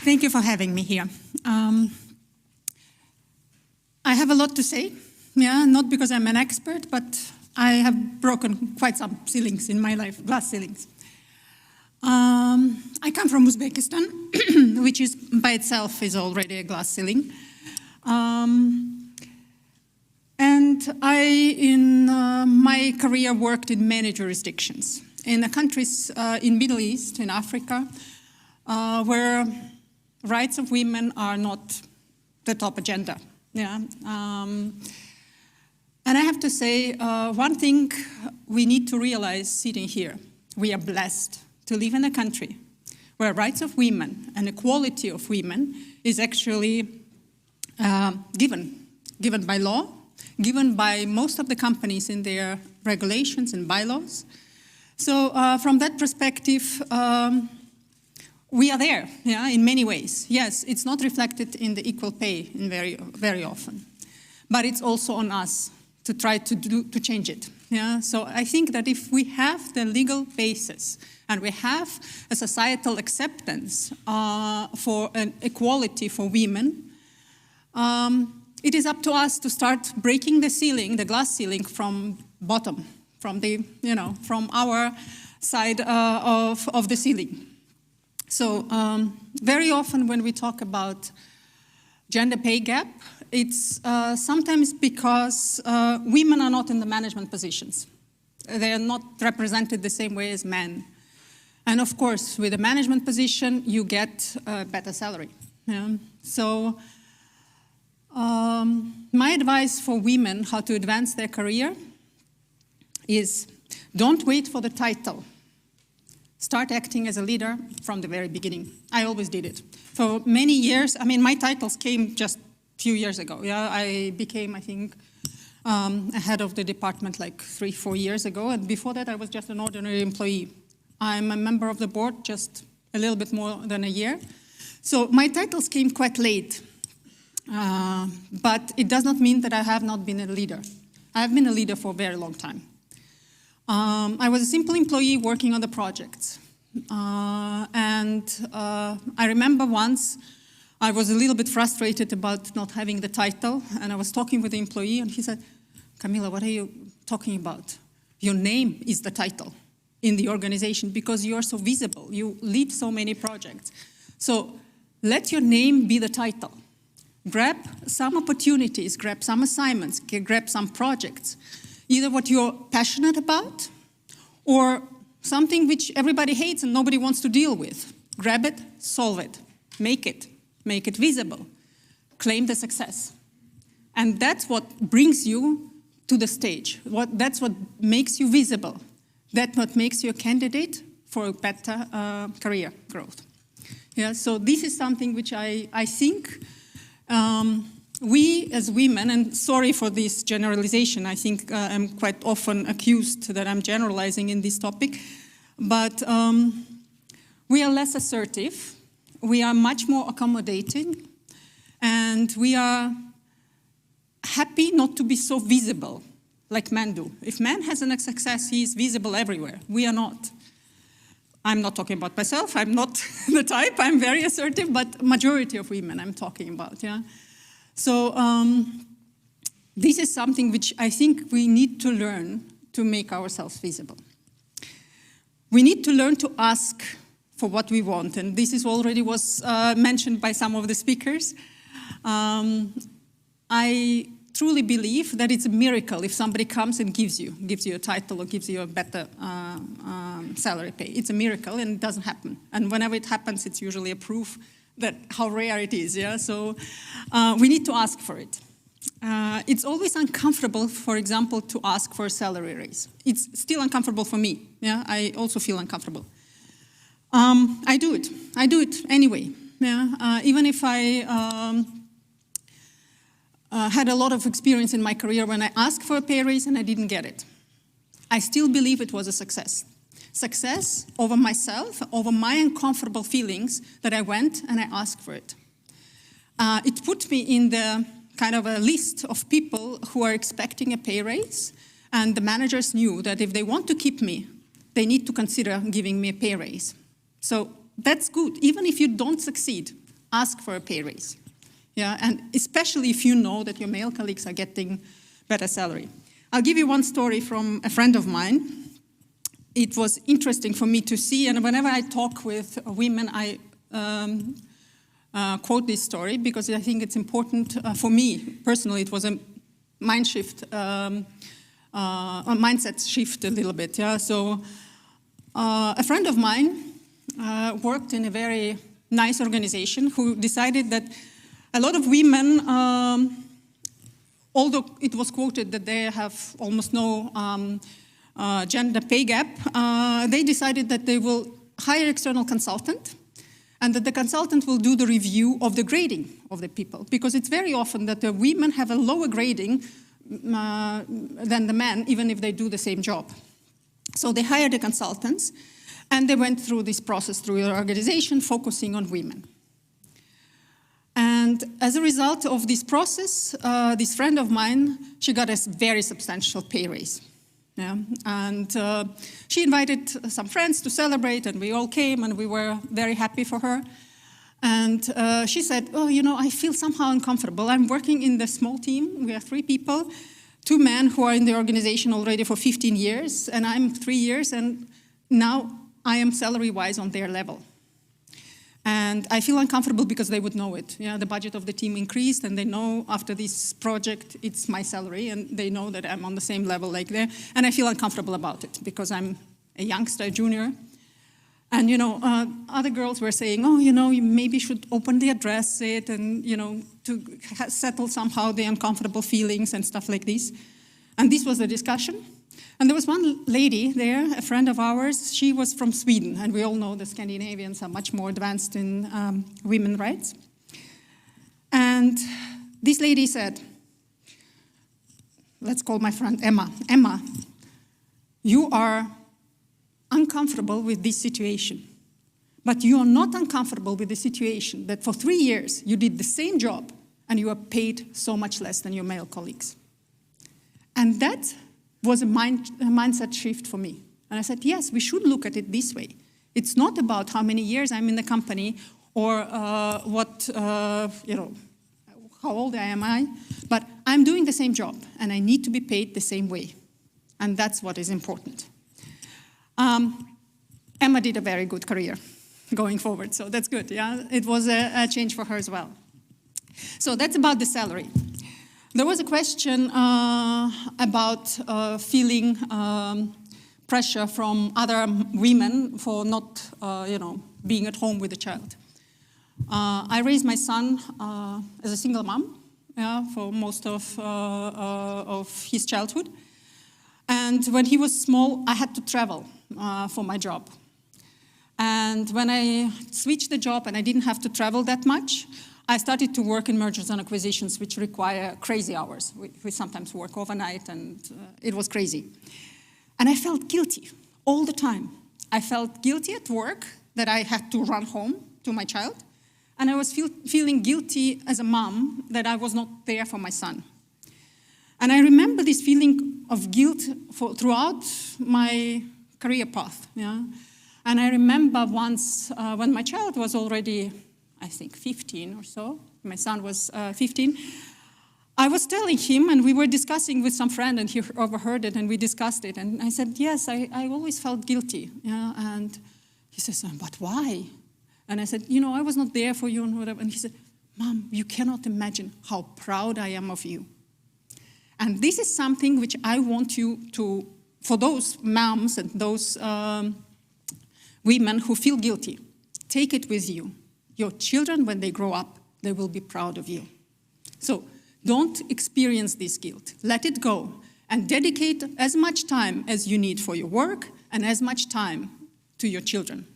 Thank you for having me here. I have a lot to say, not because I'm an expert, but I have broken quite some ceilings in my life, glass ceilings. I come from Uzbekistan, which is by itself is already a glass ceiling. And I, in my career, worked in many jurisdictions. In the countries in Middle East, in Africa, where rights of women are not the top agenda. And I have to say, one thing we need to realize sitting here, we are blessed to live in a country where rights of women and equality of women is actually given by law, given by most of the companies in their regulations and bylaws. So from that perspective, we are there, in many ways. Yes, it's not reflected in the equal pay in very often, but it's also on us to try to change it. So I think that if we have the legal basis and we have a societal acceptance for an equality for women, it is up to us to start breaking the ceiling, the glass ceiling, from bottom, from the from our side of the ceiling. So very often when we talk about gender pay gap, it's sometimes because women are not in the management positions. They are not represented the same way as men. And of course, with a management position, you get a better salary. So my advice for women how to advance their career is don't wait for the title. Start acting as a leader from the very beginning. I always did it. For many years, I mean, my titles came just a few years ago. I became, I think, a head of the department like 3-4 years ago. And before that, I was just an ordinary employee. I'm a member of the board just a little bit more than a year. So my titles came quite late. But it does not mean that I have not been a leader. I have been a leader for a very long time. I was a simple employee working on the projects. And I remember once I was a little bit frustrated about not having the title, and I was talking with the employee, and he said, Kamila, what are you talking about? Your name is the title in the organization because you are so visible. You lead so many projects. So let your name be the title. Grab some opportunities, grab some assignments, grab some projects. Either what you're passionate about or something which everybody hates and nobody wants to deal with. Grab it, solve it, make it visible, claim the success. And that's what brings you to the stage. That's what makes you visible. That's what makes you a candidate for a better career growth. So this is something which I think we as women, and sorry for this generalization, I think I'm quite often accused that I'm generalizing in this topic, but we are less assertive, we are much more accommodating, and we are happy not to be so visible like men do. If man has a success, he is visible everywhere. We are not. I'm not talking about myself, I'm not the type, I'm very assertive, but majority of women I'm talking about, So this is something which I think we need to learn to make ourselves visible. We need to learn to ask for what we want, and this is already was mentioned by some of the speakers. I truly believe that it's a miracle if somebody comes and gives you a title or gives you a better salary pay. It's a miracle and it doesn't happen. And whenever it happens, it's usually a proof that how rare it is. So we need to ask for it. It's always uncomfortable, for example, to ask for a salary raise. It's still uncomfortable for me. I also feel uncomfortable. I do it anyway. Even if I had a lot of experience in my career when I asked for a pay raise and I didn't get it. I still believe it was a success. Success over myself, over my uncomfortable feelings that I went and I asked for it. It put me in the kind of a list of people who are expecting a pay raise, and the managers knew that if they want to keep me, they need to consider giving me a pay raise. So that's good. Even if you don't succeed, ask for a pay raise. Yeah, and especially if you know that your male colleagues are getting better salary. I'll give you one story from a friend of mine. It was interesting for me to see, and whenever I talk with women, I quote this story because I think it's important for me personally. It was a mind shift, a mindset shift a little bit. Yeah, so a friend of mine worked in a very nice organization who decided that a lot of women, although it was quoted that they have almost no gender pay gap, they decided that they will hire external consultant and that the consultant will do the review of the grading of the people. Because it's very often that the women have a lower grading than the men, even if they do the same job. So they hired the consultants and they went through this process through the organization, focusing on women. And as a result of this process, this friend of mine, she got a very substantial pay raise. Yeah? And she invited some friends to celebrate, and we all came, and we were very happy for her. And she said, oh, you know, I feel somehow uncomfortable. I'm working in the small team. We are 3 people, 2 men who are in the organization already for 15 years, and I'm 3 years, and now I am salary-wise on their level. And I feel uncomfortable because they would know it. Yeah, the budget of the team increased, and they know after this project, it's my salary, and they know that I'm on the same level like them. And I feel uncomfortable about it because I'm a youngster, a junior. And, you know, other girls were saying, oh, you know, you maybe should openly address it and, you know, to settle somehow the uncomfortable feelings and stuff like this. And this was the discussion. And there was one lady there, a friend of ours. She was from Sweden, and we all know the Scandinavians are much more advanced in women's rights. And this lady said, let's call my friend Emma. Emma, you are uncomfortable with this situation, but you are not uncomfortable with the situation that for 3 years you did the same job and you are paid so much less than your male colleagues. And that was a mindset shift for me. And I said, yes, we should look at it this way. It's not about how many years I'm in the company or you know, how old am I, but I'm doing the same job and I need to be paid the same way. And that's what is important. Emma did a very good career going forward, so that's good, yeah? It was a change for her as well. So that's about the salary. There was a question about feeling pressure from other women for not, you know, being at home with a child. I raised my son as a single mom, yeah, for most of his childhood. And when he was small, I had to travel for my job. And when I switched the job and I didn't have to travel that much, I started to work in mergers and acquisitions, which require crazy hours. We sometimes work overnight, and it was crazy. And I felt guilty all the time. I felt guilty at work that I had to run home to my child, and I was feeling guilty as a mom that I was not there for my son. And I remember this feeling of guilt throughout my career path. Yeah? And I remember once when my child was already, I think, 15 or so, my son was 15, I was telling him, and we were discussing with some friend, and he overheard it, and we discussed it. And I said, yes, I always felt guilty. Yeah? And he says, but why? And I said, you know, I was not there for you and whatever. And he said, Mom, you cannot imagine how proud I am of you. And this is something which I want you to, for those moms and those women who feel guilty, take it with you. Your children, when they grow up, they will be proud of you. So don't experience this guilt. Let it go and dedicate as much time as you need for your work and as much time to your children.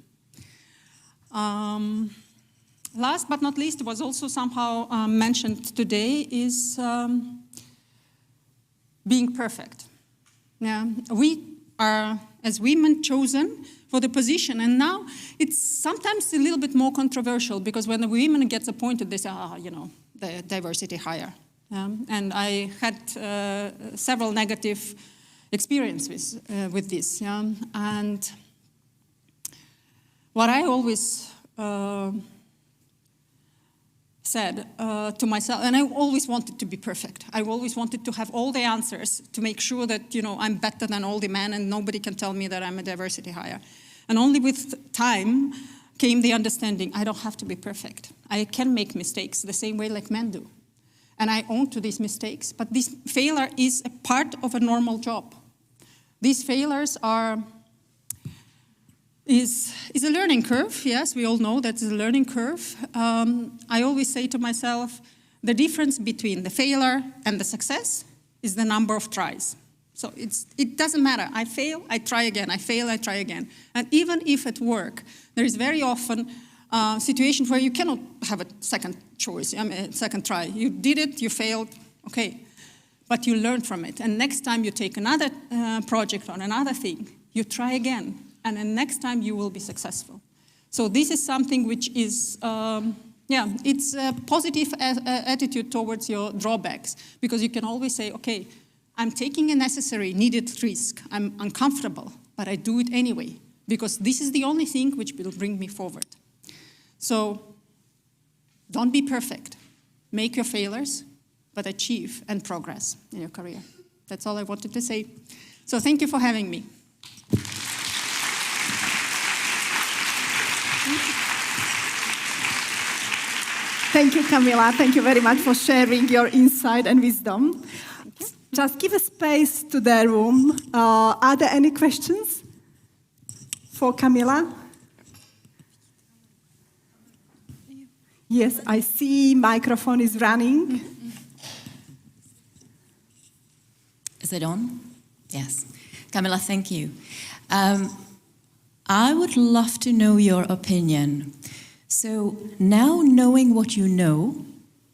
Last but not least, was also somehow mentioned today, is being perfect. Yeah, we are, as women, chosen for the position, and now it's sometimes a little bit more controversial, because when the women gets appointed, they say, you know, the diversity hire. And I had several negative experiences with this. Yeah? And what I always said to myself, and I always wanted to be perfect. I always wanted to have all the answers to make sure that, you know, I'm better than all the men and nobody can tell me that I'm a diversity hire. And only with time came the understanding, I don't have to be perfect. I can make mistakes the same way like men do. And I own to these mistakes, but this failure is a part of a normal job. These failures is a learning curve. Yes, we all know that's a learning curve. I always say to myself, the difference between the failure and the success is the number of tries. So it doesn't matter. I fail, I try again. I fail, I try again. And even if at work, there is very often situations where you cannot have a second choice, a second try. You did it, you failed, okay. But you learn from it. And next time you take another project or another thing, you try again. And then next time you will be successful. So this is something which is, it's a positive attitude towards your drawbacks. Because you can always say, okay, I'm taking a necessary, needed risk. I'm uncomfortable, but I do it anyway. Because this is the only thing which will bring me forward. So don't be perfect. Make your failures, but achieve and progress in your career. That's all I wanted to say. So thank you for having me. Thank you, Kamila. Thank you very much for sharing your insight and wisdom. Just give a space to the room. Are there any questions for Kamila? Yes, I see microphone is running. Is it on? Yes. Kamila, thank you. I would love to know your opinion. So now knowing what you know,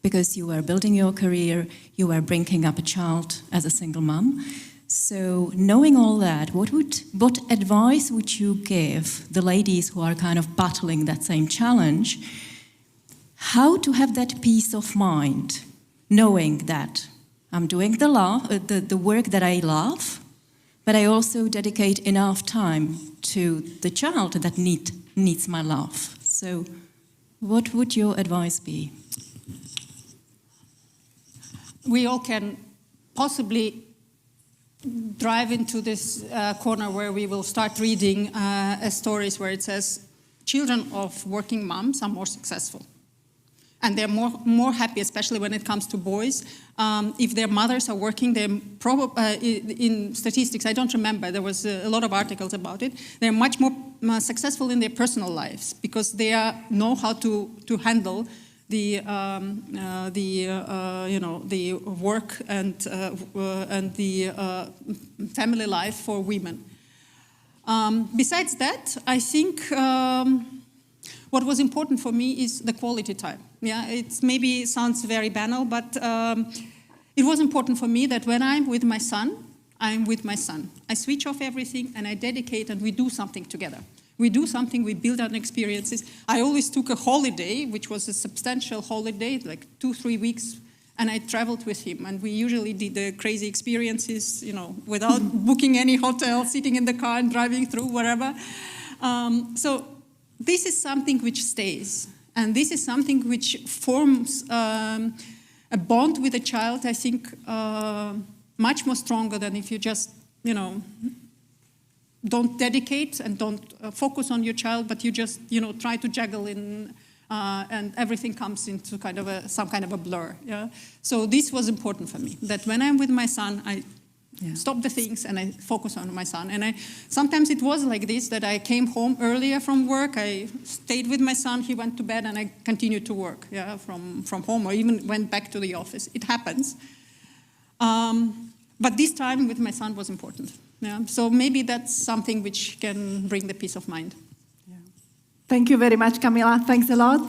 because you are building your career, you are bringing up a child as a single mom, so knowing all that, what advice would you give the ladies who are kind of battling that same challenge? How to have that peace of mind, knowing that I'm doing the work that I love, but I also dedicate enough time to the child that needs my love. So what would your advice be? We all can possibly drive into this corner where we will start reading stories where it says children of working moms are more successful. And they're more happy, especially when it comes to boys. If their mothers are working, they're in statistics, I don't remember, there was a lot of articles about it, they're much more successful in their personal lives because they know how to handle the work and the family life for women. Besides that, I think what was important for me is the quality time. Yeah, it maybe sounds very banal, but it was important for me that when I'm with my son, I'm with my son. I switch off everything and I dedicate and we do something together. We do something, we build on experiences. I always took a holiday, which was a substantial holiday, like 2-3 weeks, and I traveled with him. And we usually did the crazy experiences, you know, without booking any hotel, sitting in the car and driving through wherever. So this is something which stays. And this is something which forms a bond with a child, I think, much more stronger than if you just, you know, don't dedicate and don't focus on your child, but you just, you know, try to juggle in, and everything comes into kind of some kind of a blur. Yeah. So this was important for me. That when I'm with my son, I stop the things and I focus on my son. And sometimes it was like this, that I came home earlier from work, I stayed with my son, he went to bed, and I continued to work from home, or even went back to the office. It happens. But this time with my son was important. Yeah. So maybe that's something which can bring the peace of mind. Thank you very much, Kamila. Thanks a lot.